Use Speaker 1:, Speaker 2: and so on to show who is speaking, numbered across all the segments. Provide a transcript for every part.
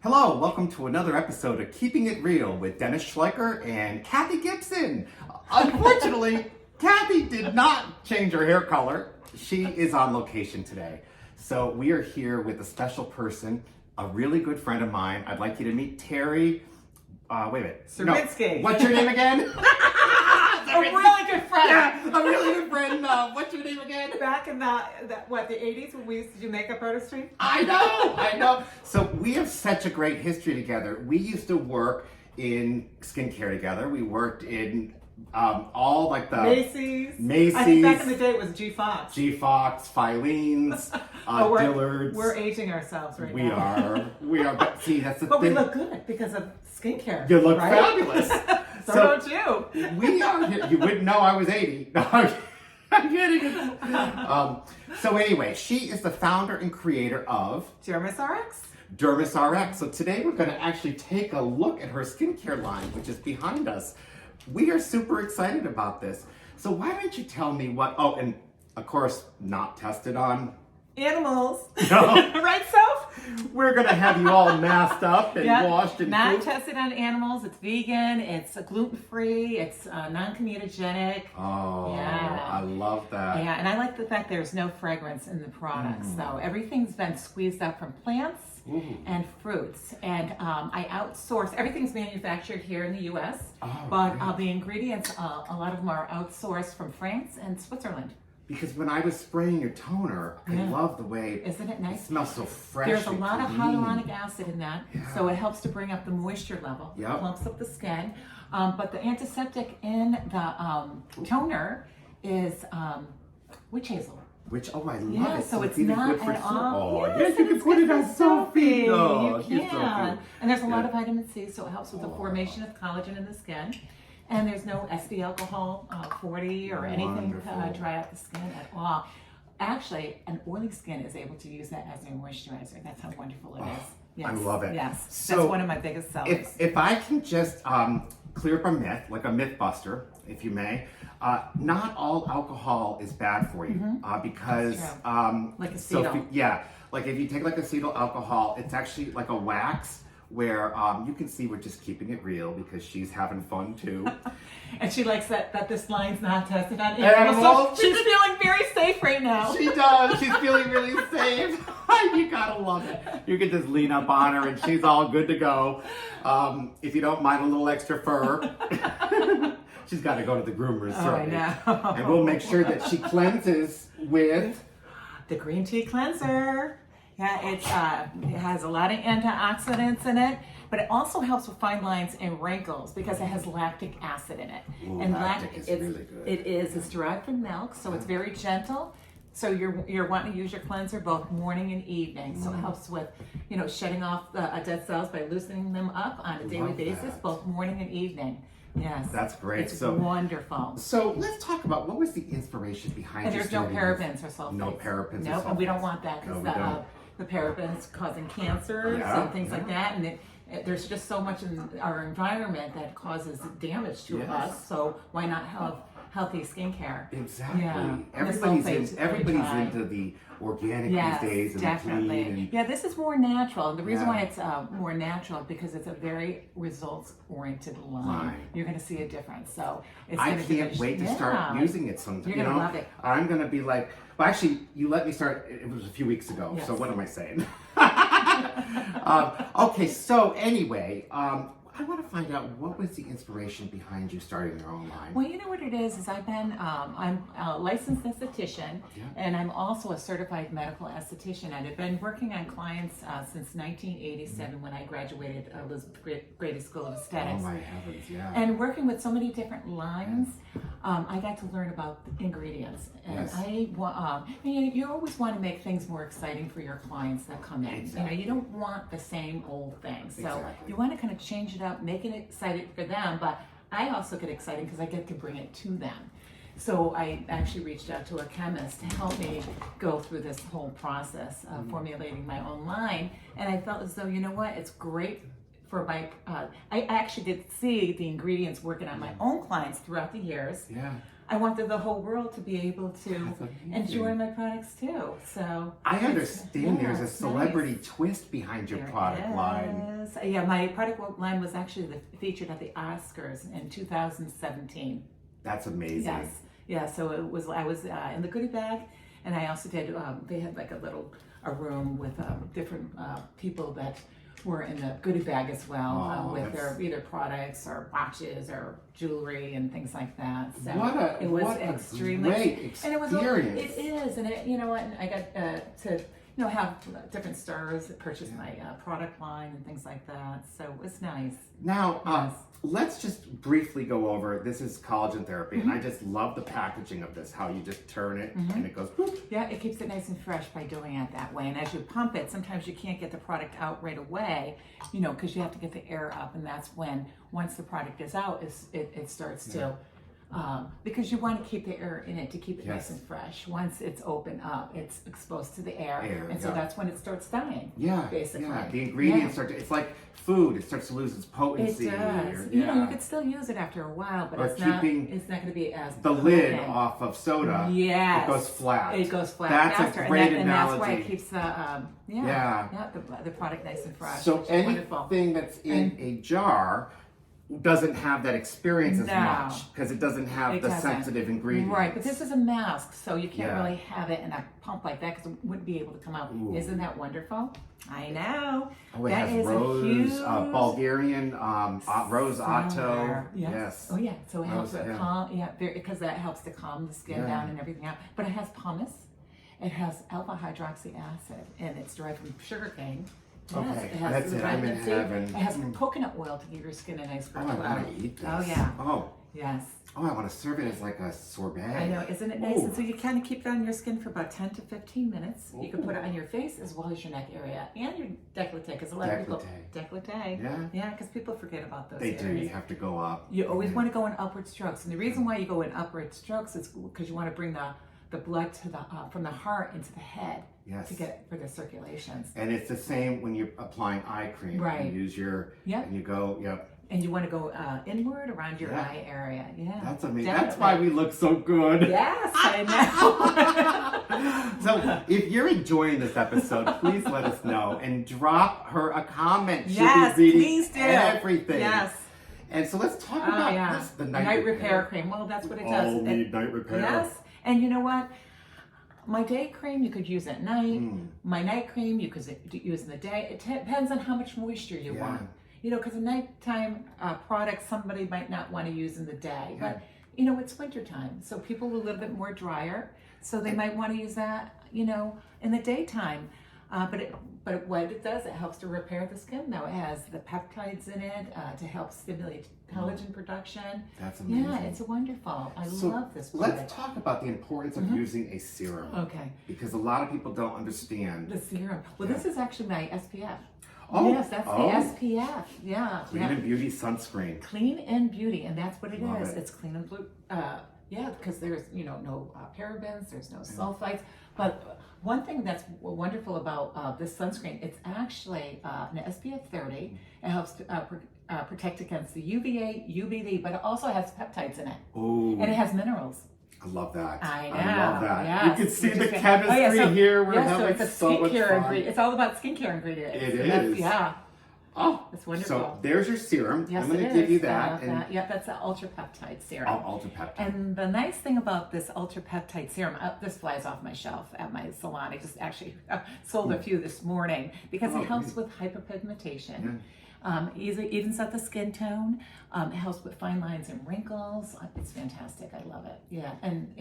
Speaker 1: Hello, welcome to another episode of Keeping It Real with Dennis Schleicher and Kathy Gibson. Unfortunately, Kathy did not change her hair color. She is on location today. So we are here with a special person, a really good friend of mine. I'd like you to meet Terry. Wait a minute.
Speaker 2: Surinsky.
Speaker 1: No. What's your name again?
Speaker 2: A really good friend.
Speaker 1: Yeah, a really good friend. What's your name again?
Speaker 2: Back in the 80s when we used to do makeup artistry?
Speaker 1: I know. So we have such a great history together. We used to work in skincare together. We worked in all like the
Speaker 2: Macy's.
Speaker 1: Macy's.
Speaker 2: I think back in the day it was G Fox.
Speaker 1: G Fox, Filene's, Dillard's.
Speaker 2: We're aging ourselves right
Speaker 1: We
Speaker 2: now.
Speaker 1: We are. But see, that's the
Speaker 2: But
Speaker 1: thing.
Speaker 2: we look good because of skincare.
Speaker 1: You look
Speaker 2: right?
Speaker 1: fabulous.
Speaker 2: So don't you?
Speaker 1: We are here. You wouldn't know I was 80. No, I'm kidding. So anyway, she is the founder and creator of
Speaker 2: Dermis RX.
Speaker 1: Dermis RX. So today we're going to actually take a look at her skincare line, which is behind us. We are super excited about this. So why don't you tell me what, and of course, not tested on.
Speaker 2: Animals.
Speaker 1: No.
Speaker 2: Right, Soph?
Speaker 1: We're going to have you all masked up and washed and
Speaker 2: Not
Speaker 1: cooked.
Speaker 2: tested on animals. It's vegan. It's gluten-free. It's non-comedogenic.
Speaker 1: Oh,
Speaker 2: Yeah.
Speaker 1: I love that.
Speaker 2: Yeah, and I like the fact there's no fragrance in the products. So everything's been squeezed out from plants and fruits. And I outsource, everything's manufactured here in the U.S., but the ingredients, a lot of them are outsourced from France and Switzerland.
Speaker 1: Because when I was spraying your toner, I love the way
Speaker 2: Isn't it nice?
Speaker 1: it smells so fresh.
Speaker 2: There's a
Speaker 1: and
Speaker 2: lot of
Speaker 1: clean.
Speaker 2: hyaluronic acid in that, so it helps to bring up the moisture level,
Speaker 1: Yep.
Speaker 2: plumps up the skin. But the antiseptic in the toner is witch hazel.
Speaker 1: Which, I love
Speaker 2: Yeah,
Speaker 1: it.
Speaker 2: so it's
Speaker 1: even
Speaker 2: not
Speaker 1: good for
Speaker 2: at
Speaker 1: soap.
Speaker 2: all.
Speaker 1: Oh,
Speaker 2: Yes,
Speaker 1: yes, you can
Speaker 2: it's
Speaker 1: put
Speaker 2: good
Speaker 1: it on
Speaker 2: for
Speaker 1: soapy.
Speaker 2: soapy.
Speaker 1: Oh,
Speaker 2: You
Speaker 1: it's so
Speaker 2: can.
Speaker 1: good.
Speaker 2: And there's a lot
Speaker 1: Yeah.
Speaker 2: of vitamin C, so it helps with the formation of collagen in the skin. And there's no SD alcohol 40 or anything to
Speaker 1: Wonderful.
Speaker 2: dry out the skin at all. Actually, an oily skin is able to use that as a moisturizer. That's how wonderful it is. Yes.
Speaker 1: I love it.
Speaker 2: Yes,
Speaker 1: So,
Speaker 2: that's one of my biggest sellers.
Speaker 1: If I can just clear up a myth, like a myth buster, if you may, not all alcohol is bad for you because
Speaker 2: Like
Speaker 1: so
Speaker 2: acetyl.
Speaker 1: like if you take like acetyl alcohol, it's actually like a wax where you can see we're just keeping it real because she's having fun too.
Speaker 2: And she likes that this line's not tested on
Speaker 1: Animals.
Speaker 2: animals. So she's feeling very safe right now.
Speaker 1: She does. She's feeling really safe. You gotta love it. You can just lean up on her and she's all good to go. If you don't mind a little extra fur. She's got to go to the groomers.
Speaker 2: Oh, I know.
Speaker 1: And we'll make sure that she cleanses with
Speaker 2: The green tea cleanser. Yeah, it has a lot of antioxidants in it, but it also helps with fine lines and wrinkles because it has lactic acid in it.
Speaker 1: Ooh,
Speaker 2: and
Speaker 1: lactic is
Speaker 2: it's,
Speaker 1: really good.
Speaker 2: It is. It's derived from milk, so it's very gentle. So you're wanting to use your cleanser both morning and evening. So it helps with, shedding off the dead cells by loosening them up on a daily
Speaker 1: Love
Speaker 2: basis,
Speaker 1: that.
Speaker 2: both morning and evening. Yes.
Speaker 1: That's great.
Speaker 2: It's
Speaker 1: So-
Speaker 2: wonderful.
Speaker 1: So let's talk about what was the inspiration behind
Speaker 2: And
Speaker 1: you
Speaker 2: there's no
Speaker 1: starting
Speaker 2: parabens
Speaker 1: this?
Speaker 2: or sulfates.
Speaker 1: No parabens or
Speaker 2: Nope, and we don't
Speaker 1: sulfates.
Speaker 2: want that
Speaker 1: No,
Speaker 2: because
Speaker 1: we don't.
Speaker 2: the parabens causing cancers
Speaker 1: Yeah,
Speaker 2: and things like that. And there's just so much in our environment that causes damage to
Speaker 1: Yes.
Speaker 2: us. So why not have healthy skincare?
Speaker 1: Exactly.
Speaker 2: Yeah.
Speaker 1: Everybody's
Speaker 2: And the sulfates is very
Speaker 1: everybody's
Speaker 2: dry.
Speaker 1: into the organic
Speaker 2: Yes,
Speaker 1: these days and
Speaker 2: definitely.
Speaker 1: the clean. And,
Speaker 2: Yeah, this is more natural. And the reason
Speaker 1: Yeah.
Speaker 2: why it's more natural because it's a very results-oriented line.
Speaker 1: Line.
Speaker 2: You're going to see a difference. So it's
Speaker 1: I
Speaker 2: gonna
Speaker 1: can't wait to start using it sometime.
Speaker 2: You're gonna love it.
Speaker 1: I'm gonna be like, well, actually, you let me start. It was a few weeks ago.
Speaker 2: Yes.
Speaker 1: So what am I saying? Okay. So anyway, I want to find out what was the inspiration behind you starting your own line.
Speaker 2: Well, you know what it is I'm a licensed esthetician, and I'm also a certified medical esthetician. And I've been working on clients since 1987 when I graduated Elizabeth Grady School of
Speaker 1: Oh
Speaker 2: Aesthetics.
Speaker 1: my heavens! Yeah.
Speaker 2: And working with so many different lines, I got to learn about the ingredients. And you always want to make things more exciting for your clients that come in.
Speaker 1: Exactly.
Speaker 2: You don't want the same old thing. So
Speaker 1: Exactly.
Speaker 2: you want to kind of change it up, make it exciting for them, but I also get excited because I get to bring it to them. So I actually reached out to a chemist to help me go through this whole process of formulating my own line. And I felt as though, you know what, it's great for my, I actually did see the ingredients working on my own clients throughout the years.
Speaker 1: Yeah.
Speaker 2: I wanted the whole world to be able to
Speaker 1: That's amazing.
Speaker 2: enjoy my products too. So
Speaker 1: I understand there's a
Speaker 2: it's
Speaker 1: celebrity
Speaker 2: nice.
Speaker 1: twist behind your
Speaker 2: There
Speaker 1: product line.
Speaker 2: is. Yeah, my product line was actually featured at the Oscars in 2017.
Speaker 1: That's amazing.
Speaker 2: Yes, yeah. So it was. I was in the goodie bag, and I also did. They had like a room with different people that were in the goodie bag as well, with their either products or watches or jewelry and things like that. So it was extremely
Speaker 1: great experience.
Speaker 2: and it was. It is, and it, you know what? I got to have different stars that purchase my product line and things like that. So it was nice.
Speaker 1: Now,
Speaker 2: Yes.
Speaker 1: let's just briefly go over, this is collagen therapy, and I just love the packaging of this, how you just turn it and it goes boop.
Speaker 2: Yeah, it keeps it nice and fresh by doing it that way. And as you pump it, sometimes you can't get the product out right away, because you have to get the air up. And that's when, once the product is out, it starts to, because you want to keep the air in it to keep it nice and fresh. Once it's open up, it's exposed to the air. And so that's when it starts dying.
Speaker 1: Yeah,
Speaker 2: basically.
Speaker 1: yeah. The ingredients start to, it's like food, it starts to lose its potency.
Speaker 2: It does. You could still use it after a while, but it's not going to be as
Speaker 1: the lid off of soda.
Speaker 2: Yes.
Speaker 1: It goes flat.
Speaker 2: It goes flat
Speaker 1: That's
Speaker 2: faster.
Speaker 1: a great
Speaker 2: and
Speaker 1: analogy.
Speaker 2: that's why it keeps the product nice and fresh.
Speaker 1: So
Speaker 2: which is
Speaker 1: anything
Speaker 2: wonderful.
Speaker 1: that's in a jar doesn't have that experience as much because it doesn't have the sensitive ingredients.
Speaker 2: Right, but this is a mask, so you can't
Speaker 1: Yeah.
Speaker 2: really have it in a pump like that because it wouldn't be able to come out.
Speaker 1: Ooh.
Speaker 2: Isn't that wonderful? I know.
Speaker 1: Oh, it
Speaker 2: That
Speaker 1: has
Speaker 2: is a
Speaker 1: rose,
Speaker 2: huge
Speaker 1: Bulgarian, rose otto.
Speaker 2: Yes. Oh yeah. So it helps
Speaker 1: Rose,
Speaker 2: to calm. Yeah, because that helps to calm the skin down and everything out. But it has pumice. It has alpha hydroxy acid, and it's derived from sugarcane. Yes,
Speaker 1: Okay,
Speaker 2: it has
Speaker 1: that's it. I'm in
Speaker 2: vitamin C.
Speaker 1: heaven.
Speaker 2: It has coconut oil to give your skin a nice
Speaker 1: Oh,
Speaker 2: glow.
Speaker 1: I want to eat this.
Speaker 2: Oh yeah.
Speaker 1: Oh,
Speaker 2: Yes.
Speaker 1: I want to serve it as like a sorbet.
Speaker 2: I know, isn't it nice?
Speaker 1: Ooh.
Speaker 2: And so you kind of keep it on your skin for about 10 to 15 minutes. You can put it on your face as well as your neck area and your décolleté, because a lot of people décolleté. Yeah, because people forget about those
Speaker 1: They
Speaker 2: areas.
Speaker 1: do. You have to go up.
Speaker 2: You always want to go in upward strokes, and the reason why you go in upward strokes is because you want to bring the blood to the from the heart into the head to get it for the circulations.
Speaker 1: And it's the same when you're applying eye cream.
Speaker 2: Right.
Speaker 1: You use your, and you go,
Speaker 2: And you want to go inward around your eye area. Yeah.
Speaker 1: That's amazing.
Speaker 2: Definitely.
Speaker 1: That's why we look so good.
Speaker 2: Yes, I know.
Speaker 1: So if you're enjoying this episode, please let us know and drop her a comment. She'll
Speaker 2: Yes,
Speaker 1: be reading
Speaker 2: please do.
Speaker 1: everything.
Speaker 2: Yes.
Speaker 1: And so let's talk about this, the night
Speaker 2: repair cream. Well, that's what it does.
Speaker 1: All need night repair.
Speaker 2: Yes. And you know what? My day cream you could use at night. My night cream you could use in the day. It depends on how much moisture you want. Because a nighttime product somebody might not want to use in the day. But, it's wintertime. So people are a little bit more drier. So they might want to use that, in the daytime. But what it does, it helps to repair the skin, though. It has the peptides in it to help stimulate collagen production.
Speaker 1: That's amazing.
Speaker 2: Yeah, it's wonderful. I love this product.
Speaker 1: Let's talk about the importance of using a serum.
Speaker 2: Okay.
Speaker 1: Because a lot of people don't understand.
Speaker 2: The serum. Well, this is actually my SPF.
Speaker 1: Oh,
Speaker 2: yes, that's the SPF. Yeah.
Speaker 1: Clean and Beauty sunscreen.
Speaker 2: Clean and Beauty, and that's what it
Speaker 1: Love
Speaker 2: is.
Speaker 1: it.
Speaker 2: It's clean and blue. Because there's no parabens, there's no sulfites. But one thing that's wonderful about this sunscreen, it's actually an SPF 30. It helps to, protect against the UVA, UVB, but it also has peptides in it,
Speaker 1: Oh,
Speaker 2: and it has minerals.
Speaker 1: I love that.
Speaker 2: I know.
Speaker 1: I love that.
Speaker 2: Yes.
Speaker 1: You can see
Speaker 2: Which
Speaker 1: the
Speaker 2: is
Speaker 1: chemistry here. We're
Speaker 2: so
Speaker 1: having
Speaker 2: it's a
Speaker 1: so much
Speaker 2: skincare
Speaker 1: fun.
Speaker 2: ingredient. It's all about skincare ingredients.
Speaker 1: It
Speaker 2: And
Speaker 1: is.
Speaker 2: Yeah.
Speaker 1: Oh,
Speaker 2: It's wonderful.
Speaker 1: so there's your serum.
Speaker 2: Yes,
Speaker 1: I'm going
Speaker 2: it
Speaker 1: to give you
Speaker 2: is.
Speaker 1: that.
Speaker 2: That's the ultra peptide serum.
Speaker 1: Ultra peptide.
Speaker 2: And the nice thing about this ultra peptide serum, this flies off my shelf at my salon. I just actually sold a few this morning because it helps with hyperpigmentation. Evens out the skin tone. It helps with fine lines and wrinkles. It's fantastic. I love it. Yeah, and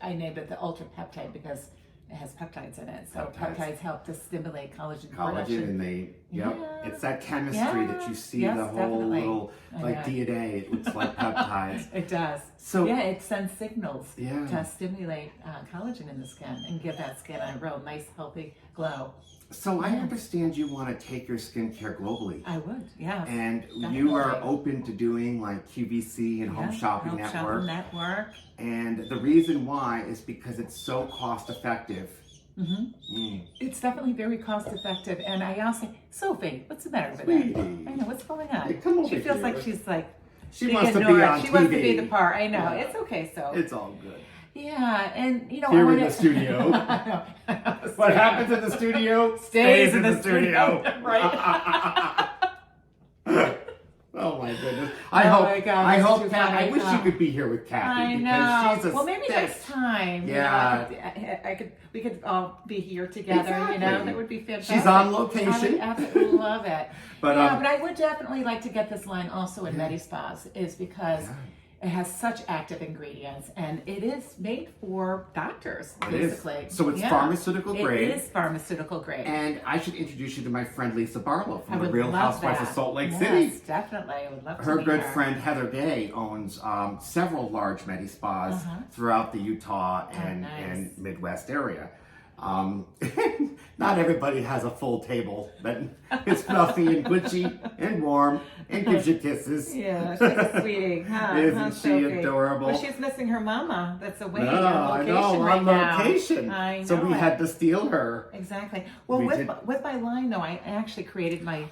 Speaker 2: I named it the ultra peptide because it has peptides in it. So peptides help to stimulate collagen production.
Speaker 1: And
Speaker 2: Yeah.
Speaker 1: it's that chemistry that you see
Speaker 2: Yes,
Speaker 1: the whole
Speaker 2: definitely.
Speaker 1: little, like DNA, it looks like peptides.
Speaker 2: It does.
Speaker 1: So
Speaker 2: it sends signals
Speaker 1: Yeah.
Speaker 2: to stimulate collagen in the skin and give that skin a real nice, healthy glow.
Speaker 1: So I understand you want to take your skincare globally.
Speaker 2: I would, yes.
Speaker 1: And
Speaker 2: definitely.
Speaker 1: you are open to doing like QVC and Home Shopping
Speaker 2: Home
Speaker 1: Network.
Speaker 2: Shopping Network.
Speaker 1: And the reason why is because it's so cost effective.
Speaker 2: It's definitely very cost effective. And I also, Sophie, what's the matter with
Speaker 1: Sweetie.
Speaker 2: her? I know, what's going on?
Speaker 1: Hey, come over
Speaker 2: She feels
Speaker 1: here.
Speaker 2: like she's like,
Speaker 1: She wants to be on
Speaker 2: She
Speaker 1: TV.
Speaker 2: wants to be the part. I know.
Speaker 1: Yeah.
Speaker 2: It's okay, so.
Speaker 1: It's all good.
Speaker 2: Yeah, and you know,
Speaker 1: Here
Speaker 2: I
Speaker 1: in
Speaker 2: wanna...
Speaker 1: the studio.
Speaker 2: I know.
Speaker 1: What happens in the studio
Speaker 2: Stays in
Speaker 1: in
Speaker 2: the studio. Right.
Speaker 1: Oh my goodness!
Speaker 2: Oh my God,
Speaker 1: I
Speaker 2: that's
Speaker 1: hope.
Speaker 2: too
Speaker 1: Kat, I
Speaker 2: funny.
Speaker 1: wish you could be here with Kathy
Speaker 2: I
Speaker 1: because
Speaker 2: know.
Speaker 1: she's a
Speaker 2: Well, maybe
Speaker 1: stick.
Speaker 2: next time.
Speaker 1: Yeah.
Speaker 2: You know, we could all be here together. You know,
Speaker 1: Exactly.
Speaker 2: that would be fantastic.
Speaker 1: She's on
Speaker 2: I
Speaker 1: location.
Speaker 2: would absolutely love it.
Speaker 1: But,
Speaker 2: yeah, but I would definitely like to get this line also in
Speaker 1: Yeah.
Speaker 2: Medispas, is because it has such active ingredients, and it is made for doctors, basically.
Speaker 1: It is. So it's pharmaceutical grade.
Speaker 2: It is pharmaceutical grade.
Speaker 1: And I should introduce you to my friend Lisa Barlow
Speaker 2: I
Speaker 1: from the
Speaker 2: would
Speaker 1: Real
Speaker 2: love
Speaker 1: Housewives
Speaker 2: that.
Speaker 1: of Salt Lake
Speaker 2: Yes,
Speaker 1: City.
Speaker 2: definitely. I would love to
Speaker 1: Her
Speaker 2: meet
Speaker 1: good
Speaker 2: her.
Speaker 1: friend Heather Gay owns several large Medispas throughout the Utah and,
Speaker 2: nice.
Speaker 1: and Midwest area. Not everybody has a full table that is fluffy and Gucci and warm and gives you kisses.
Speaker 2: Yeah, she's a sweetie, huh?
Speaker 1: Isn't
Speaker 2: Huh,
Speaker 1: she
Speaker 2: Sophie?
Speaker 1: adorable?
Speaker 2: Well, she's missing her mama that's away
Speaker 1: No,
Speaker 2: on
Speaker 1: I
Speaker 2: location
Speaker 1: know,
Speaker 2: right
Speaker 1: on
Speaker 2: now.
Speaker 1: location.
Speaker 2: I know
Speaker 1: So we
Speaker 2: it.
Speaker 1: had to steal her.
Speaker 2: Exactly. Well,
Speaker 1: We
Speaker 2: with
Speaker 1: did-
Speaker 2: with my line though, I actually created my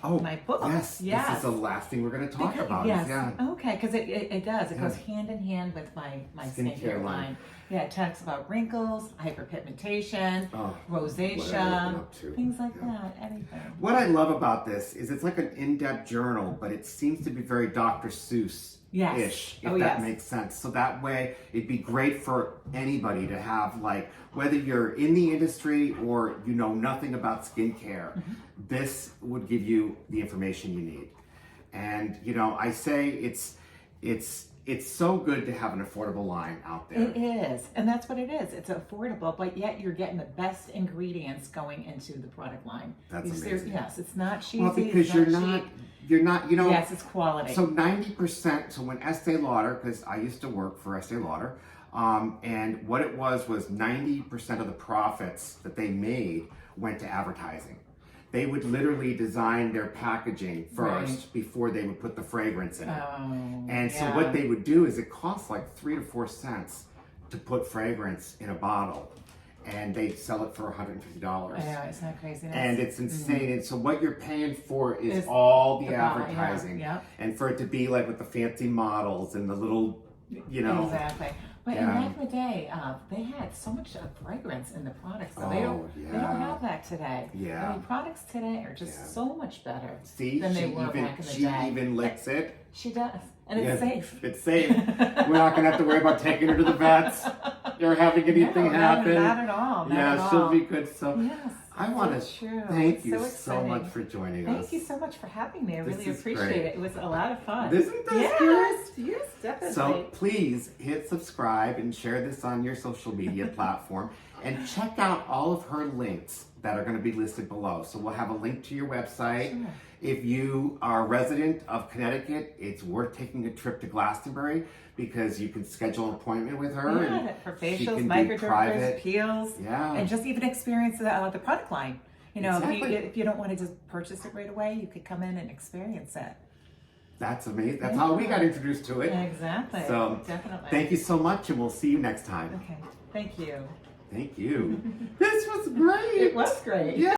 Speaker 2: book.
Speaker 1: Yes, this is the last thing we're going to talk about.
Speaker 2: Yes.
Speaker 1: Yeah.
Speaker 2: Okay, because it does. It
Speaker 1: Yeah.
Speaker 2: goes hand in hand with my
Speaker 1: Skincare
Speaker 2: skincare
Speaker 1: line.
Speaker 2: line. Yeah, it talks about wrinkles, hyperpigmentation,
Speaker 1: Oh, what have I been
Speaker 2: rosacea,
Speaker 1: up to?
Speaker 2: things like
Speaker 1: Yeah.
Speaker 2: that. Anything.
Speaker 1: What I love about this is it's like an in-depth journal, but it seems to be very Dr. Seuss-ish,
Speaker 2: Yes.
Speaker 1: if
Speaker 2: Oh,
Speaker 1: that
Speaker 2: yes.
Speaker 1: makes sense. So that way, it'd be great for anybody to have, like, whether you're in the industry or you know nothing about skincare, this would give you the information you need. And, you know, I say it's so good to have an affordable line out there.
Speaker 2: It is, and that's what it is. It's affordable, but yet you're getting the best ingredients going into the product line.
Speaker 1: That's
Speaker 2: You see-
Speaker 1: amazing.
Speaker 2: Yes, it's not cheesy.
Speaker 1: Well, because
Speaker 2: it's
Speaker 1: you're
Speaker 2: cheap.
Speaker 1: not, you know.
Speaker 2: Yes, it's quality.
Speaker 1: So 90%, so when Estee Lauder, because I used to work for Estee Lauder, and what it was 90% of the profits that they made went to advertising. They would literally design their packaging first before they would put the fragrance in it. And so what they would do is it costs like 3 to 4 cents to put fragrance in a bottle, and they sell it for $150.
Speaker 2: I know, it's not crazy.
Speaker 1: And it's insane. And so what you're paying for is
Speaker 2: Is
Speaker 1: all the
Speaker 2: the
Speaker 1: advertising.
Speaker 2: yeah.
Speaker 1: And for it to be like with the fancy models and the little, you know.
Speaker 2: Exactly. But back in the day, they had so much fragrance in the products. So they don't have that today.
Speaker 1: Yeah.
Speaker 2: I mean, products today are just so much better
Speaker 1: See,
Speaker 2: than they were back in the day.
Speaker 1: she even licks it.
Speaker 2: She does. And it's safe.
Speaker 1: It's safe. We're not going to have to worry about taking her to the vets or having anything happen.
Speaker 2: Not at all. Not at
Speaker 1: she'll
Speaker 2: all.
Speaker 1: be good. So
Speaker 2: Yes.
Speaker 1: I want
Speaker 2: so
Speaker 1: to
Speaker 2: true.
Speaker 1: thank
Speaker 2: It's
Speaker 1: you
Speaker 2: so
Speaker 1: so
Speaker 2: exciting.
Speaker 1: much for joining us.
Speaker 2: Thank you so much for having me. I
Speaker 1: This
Speaker 2: really
Speaker 1: is
Speaker 2: appreciate
Speaker 1: great.
Speaker 2: it. It was a lot of fun.
Speaker 1: Isn't this
Speaker 2: yes,
Speaker 1: good?
Speaker 2: Yes, definitely.
Speaker 1: So please hit subscribe and share this on your social media platform, and check out all of her links that are going to be listed below. So we'll have a link to your website.
Speaker 2: Sure.
Speaker 1: If you are a resident of Connecticut, it's worth taking a trip to Glastonbury because you can schedule an appointment with her.
Speaker 2: Yeah,
Speaker 1: and
Speaker 2: for
Speaker 1: she
Speaker 2: facials,
Speaker 1: can be
Speaker 2: microdermabrasics,
Speaker 1: private.
Speaker 2: peels,
Speaker 1: Yeah.
Speaker 2: and just even experience the product line. You know,
Speaker 1: Exactly.
Speaker 2: if you don't want to just purchase it right away, you could come in and experience it.
Speaker 1: That's amazing. That's how we got introduced to it.
Speaker 2: Exactly.
Speaker 1: So
Speaker 2: Definitely.
Speaker 1: thank you so much, and we'll see you next time.
Speaker 2: Okay. Thank you.
Speaker 1: Thank you. This was great.
Speaker 2: It was great.
Speaker 1: Yeah.